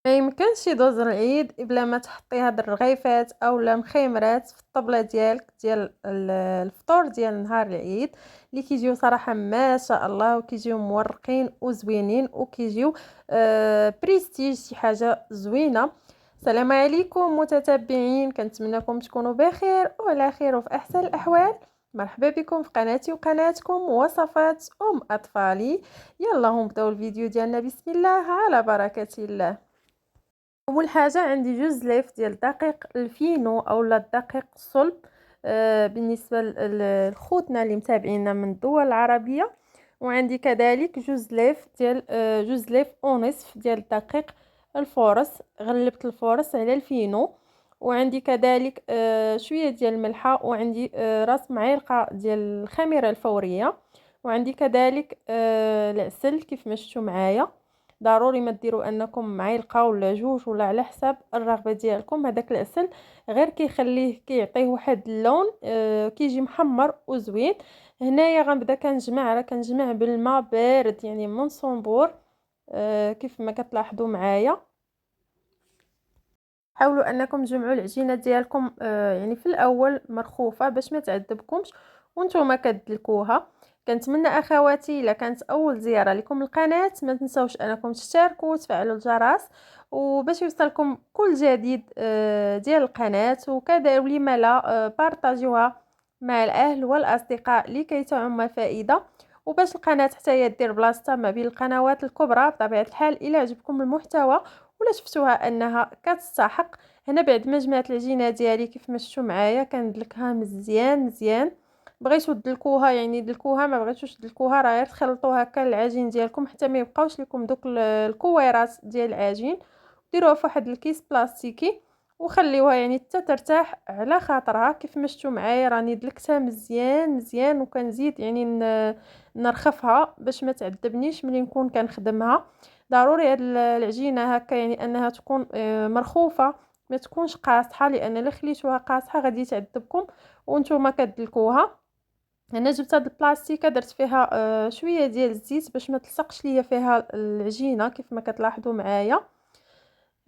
ما يمكنش يدوز العيد بلا ما تحطي هاد الرغيفات اولا مخيمرات في الطبله ديالك ديال الفطور ديال نهار العيد اللي كيجيو صراحه ما شاء الله، وكيجيو مورقين وزوينين وكيجيو بريستيج، شي حاجه زوينه. السلام عليكم متتبعين، كنتمنىكم تكونوا بخير وعلى خير وفي احسن الاحوال. مرحبا بكم في قناتي وقناتكم وصفات اطفالي. يلا نبداو الفيديو ديالنا، بسم الله على بركه الله. اول حاجه عندي جوج ليف ديال الدقيق الفينو اولا الدقيق الصلب. بالنسبه لخوتنا اللي متابعينا من الدول العربيه. وعندي كذلك جوج ليف ديال جوج ليف ونصف ديال الدقيق الفورس، غلبت الفورس على الفينو. وعندي كذلك شويه ديال الملحه، وعندي راس معلقه ديال الخميره الفوريه. وعندي كذلك العسل كيف ما شفتوا معايا. ضروري ما ديروا انكم معلقه ولا جوج ولا على حساب الرغبه ديالكم. هذاك العسل غير كيخليه كيعطيه واحد اللون كيجي محمر وزوين. هنايا غنبدا كنجمع، راه كنجمع بالماء بارد يعني من صنبور. كيف ما كتلاحظوا معايا. حاولوا انكم تجمعوا العجينه ديالكم يعني في الاول مرخوفه باش ما تعذبكمش وانتم كتدلكوها. كنتمنى اخواتي الا كانت اول زياره لكم القناه ما تنسوش انكم تشتركوا وتفعلوا الجرس وباش يوصلكم كل جديد ديال القناه. وكذا ولما لا بارطاجيوها مع الاهل والاصدقاء لكي تعم الفائده، وباش القناه حتى هي دير بلاصتها ما بين القنوات الكبرى. بطبيعه الحال الى عجبكم المحتوى ولا شفتوها انها كتستحق، هنا بعد ما جمعت العجينه ديالي كيف ما شفتوا معايا كندلكها مزيان مزيان. بغيتو تدلكوها يعني دلكوها، ما بغيتوش تدلكوها راه غير تخلطوها هكا العجين ديالكم حتى ما يبقاوش لكم دوك الكويرات ديال العجين. ديروها في واحد الكيس بلاستيكي وخليوها يعني حتى ترتاح على خاطرها. كيف ما شفتوا معايا راني دلكتها مزيان مزيان، وكنزيد يعني نرخفها باش ما تعذبنيش ملي نكون كنخدمها. ضروري هاد العجينه هكا يعني انها تكون مرخوفه، ما تكونش قاصحه، لان الا خليتوها قاصحه غادي تعذبكم وانتم كتدلكوها. انا جبت هاد البلاستيكه درت فيها شويه ديال الزيت باش ما تلصقش ليا فيها العجينه كيف ما كتلاحظوا معايا.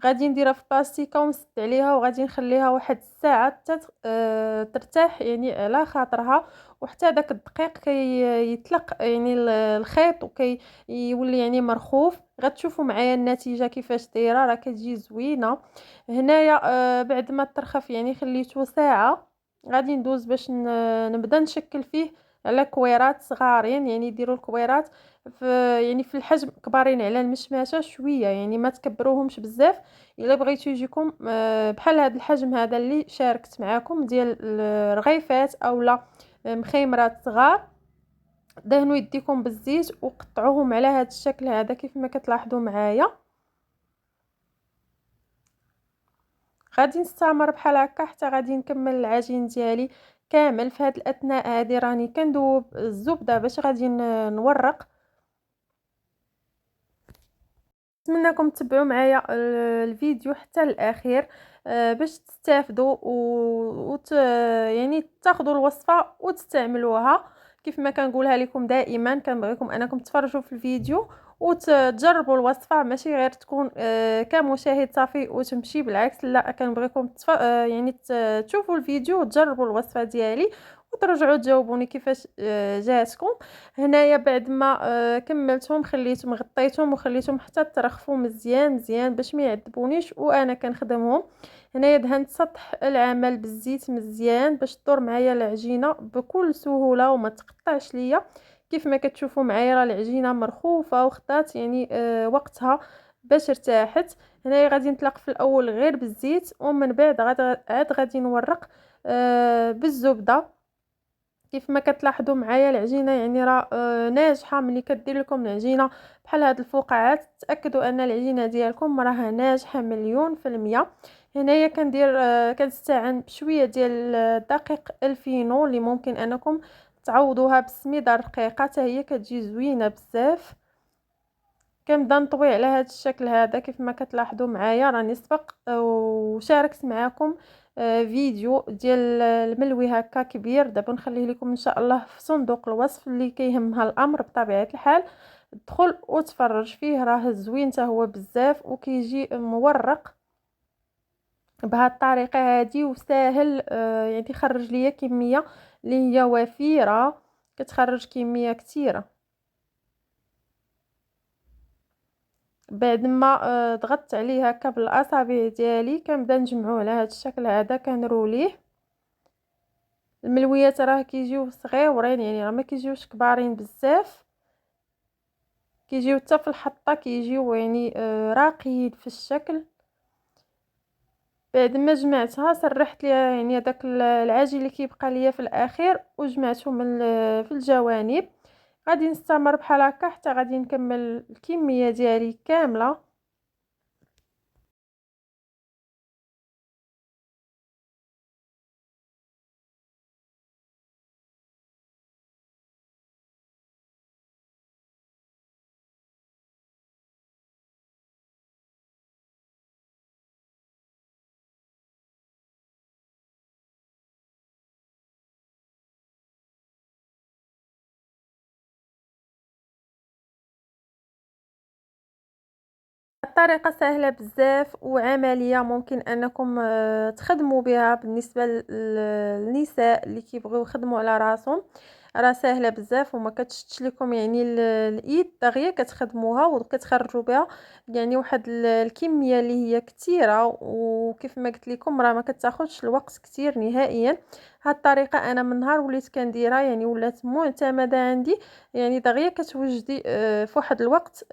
غادي نديرها في بلاستيكه ونسد عليها وغادي نخليها واحد الساعه حتى ترتاح يعني على خاطرها، وحتى داك الدقيق كي يطلق يعني الخيط وكي يولي يعني مرخوف. غتشوفوا معايا النتيجه كيفاش دايره، راه كتجي زوينه. هنايا بعد ما ترخف يعني خليته ساعه، غادي ندوز باش نبدا نشكل فيه على كويرات صغارين. يعني ديروا الكويرات في يعني في الحجم كبارين على المشماشه شويه، يعني ما تكبروهمش بزاف. الا بغيتو يجيكم بحال هذا الحجم هذا اللي شاركت معكم ديال الرغيفات اولا مخيمرات صغار، دهنوا يديكم بالزيت وقطعوهم على هذا الشكل هذا كيف ما كتلاحظوا معايا. غادي نستمر بحال هكا حتى غادي نكمل العجين ديالي كامل. في هذه الاثناء هذه راني كندوب الزبده باش غادي نورق. نتمنىكم تتبعوا معايا الفيديو حتى الاخير باش تستافدوا يعني تاخذوا الوصفه وتستعملوها. كيف ما كنقولها لكم دائما كنبغيكم انكم تفرجوا في الفيديو وتجربوا الوصفه، ماشي غير تكون كمشاهد صافي وتمشي. بالعكس لا، كنبغيكم يعني تشوفوا الفيديو وتجربوا الوصفه ديالي وترجعوا تجاوبوني كيفاش جاتكم. هنايا بعد ما كملتهم خليتهم غطيتهم وخليتهم حتى ترخفوا مزيان مزيان باش ما يعذبونيش وانا كنخدمهم. هنايا دهنت سطح العمل بالزيت مزيان باش تدور معايا العجينه بكل سهوله وما تقطعش ليا. كيف ما كتشوفوا معايا راه العجينه مرخوفه وخدات يعني وقتها باش ارتاحت. هنايا غادي نطلق في الاول غير بالزيت ومن بعد عاد غادي نورق بالزبده. كيف ما كتلاحظوا معايا العجينه يعني راه ناجحه. ملي كدير لكم العجينه بحال هاد الفقاعات تاكدوا ان العجينه ديالكم راه ناجحه مليون في المية. هنايا كندير كنستعن بشويه ديال دقيق الفينو اللي ممكن انكم تعوضوها بالسميده الرقيقه حتى هي كتجي زوينه بزاف. كنبدا نطوي على هذا الشكل هذا. كيف ما كتلاحظوا معايا راني سبق وشاركت معكم فيديو ديال الملوي هكا كبير. دابا نخليه لكم ان شاء الله في صندوق الوصف اللي كيهمها الامر بطبيعه الحال. ادخل وتفرج فيه، راه زوين حتى هو بزاف وكيجي مورق بهذه الطريقه هذه وساهل. يعني تخرج ليا كميه اللي هي وفيره، كتخرج كميه كثيره. بعد ما ضغطت عليه هكا بالاصابع ديالي كنبدا نجمعوه على هذا الشكل هذا، كنروليه. الملويات راه كيجيو صغيورين، يعني راه ما كيجيوش كبارين بزاف، كيجيو حتى في الحطه كيجيو يعني راقيين في الشكل. بعد ما جمعتها سرحت ليها يعني هذاك العجين اللي كيبقى ليا في الاخير وجمعته من في الجوانب. غادي نستمر بحال هكا حتى غادي نكمل الكميه ديالي كامله. الطريقه سهله بزاف وعمليه، ممكن انكم تخدموا بها بالنسبه للنساء اللي كيبغيو يخدموا على راسهم. راه سهله بزاف وما كتشتش لكم يعني الايد دغيا كتخدموها وكتخرجوا بها يعني واحد الكميه اللي هي كثيره. وكيف ما قلت لكم راه ما كتاخذش الوقت كثير نهائيا. هاد الطريقه انا من نهار وليت كنديرها يعني ولات معتمده عندي. يعني دغيا كتوجدي في واحد الوقت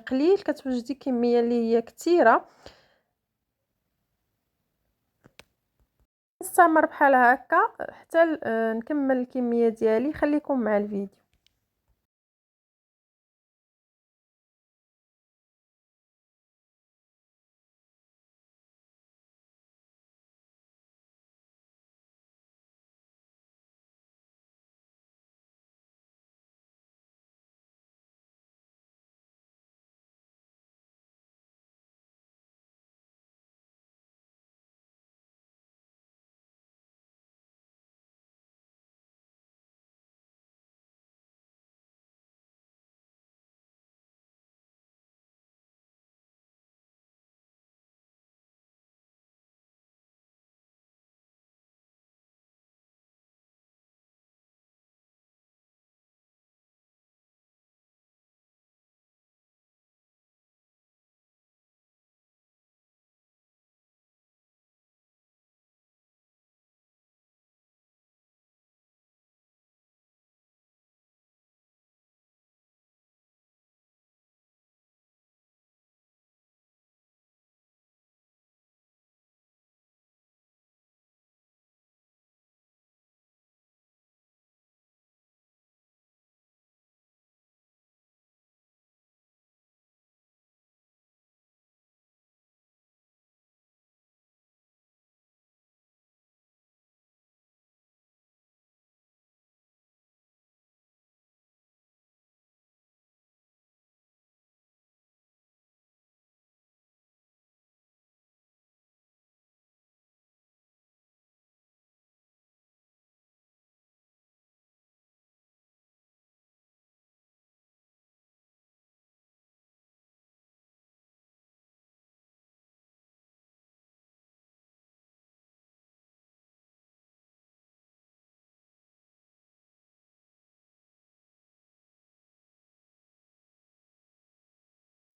قليل كتوجدي كميه اللي هي كثيره. نستمر بحال هكا حتى نكمل الكميه ديالي. خليكم مع الفيديو.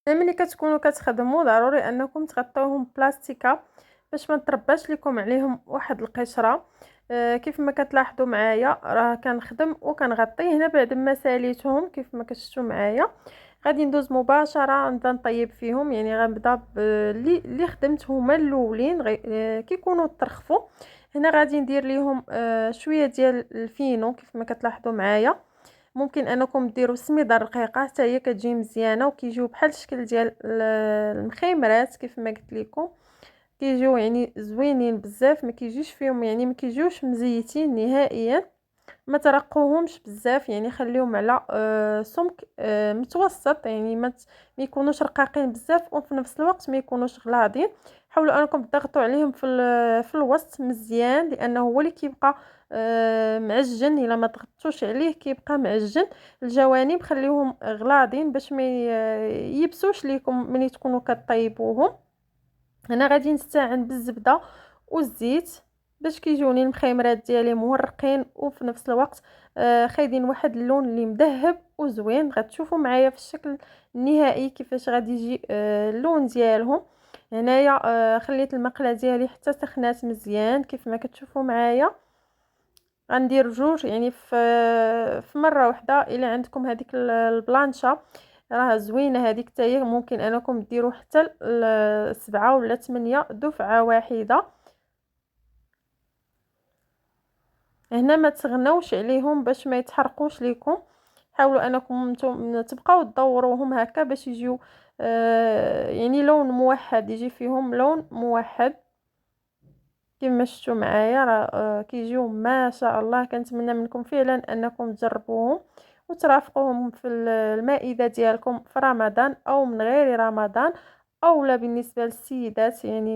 ملي كتكونوا كتخدموا ضروري انكم تغطيوهم بلاستيكه باش ما ترباش لكم عليهم واحد القشره. كيف ما كتلاحظوا معايا راه كنخدم وكنغطي هنا. بعد ما ساليتهم كيف ما كتشوفوا معايا غادي ندوز مباشره نبدا نطيب فيهم. يعني غنبدا اللي خدمت هما الاولين كيكونوا ترخفوا. هنا غادي ندير ليهم شويه ديال الفينو كيف ما كتلاحظوا معايا. ممكن انكم ديروا السميده الرقيقه حتى هي كتجي مزيانه وكيجيو بحال الشكل ديال المخيمرات. كيف ما قلت لكم كيجيو يعني زوينين بزاف، ما كيجيش فيهم يعني ما كيجيوش مزيتين نهائيا. ما ترقوهمش بزاف يعني خليهم على سمك متوسط. يعني ما يكونوش رقاقين بزاف وفي نفس الوقت ما يكونوش غلاظين. حاولوا انكم تضغطوا عليهم في الوسط مزيان، لانه هو اللي كيبقى معجن. الا ما ضغطتوش عليه كيبقى معجن. الجوانب خليوهم غلاضين باش ما يبسوش ليكم ملي تكونوا كطيبوهم. هنا غادي نستعن بالزبده والزيت باش كيجوني المخيمرات ديالي مورقين وفي نفس الوقت خايدين واحد اللون اللي مذهب وزوين. غتشوفوا معايا في الشكل النهائي كيفاش غادي يجي اللون ديالهم. هنايا خليت المقله ديالي حتى سخنات مزيان كيف ما كتشوفوا معايا. غندير جوج يعني في مره واحده. الا عندكم هذيك البلانشا راه زوينه هذيك حتى هي، ممكن انكم ديروا حتى 7 ولا 8 دفعه واحده. هنا ما تغنوش عليهم باش ما يتحرقوش ليكم. حاولوا انكم نتوما تبقاو تدوروهم هكا باش يجيو يعني لون موحد، يجي فيهم لون موحد كما شفتوا معايا. راه كيجيو ما شاء الله. كنتمنى منكم فعلا انكم تجربوهم وترافقوهم في المائده ديالكم في رمضان او من غير رمضان، او لا بالنسبه للسيدات يعني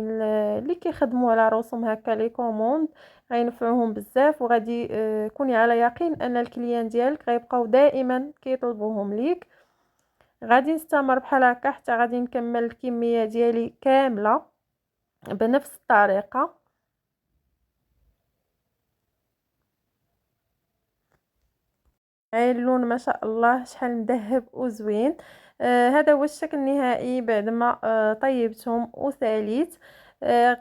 اللي كيخدموا على رسوم هكا لي كوموند غينفعوهم بزاف. وغادي كوني على يقين ان الكليان ديالك غيبقاو دائما كيطلبوهم ليك. غادي نستمر بحال هكا حتى غادي نكمل الكميه ديالي كامله بنفس الطريقه. هاي اللون ما شاء الله شحال مذهب وزوين. هذا هو الشكل النهائي بعد ما طيبتهم وساليت.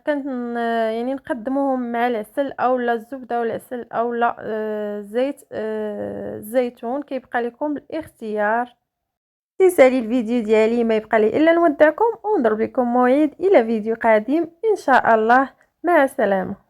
كنت يعني نقدموهم مع العسل اولا الزبده والعسل اولا زيت الزيتون، كيبقى لكم الاختيار. تسالي الفيديو ديالي ما يبقى لي الا نودعكم ونضرب لكم موعد الى فيديو قادم ان شاء الله. مع السلامه.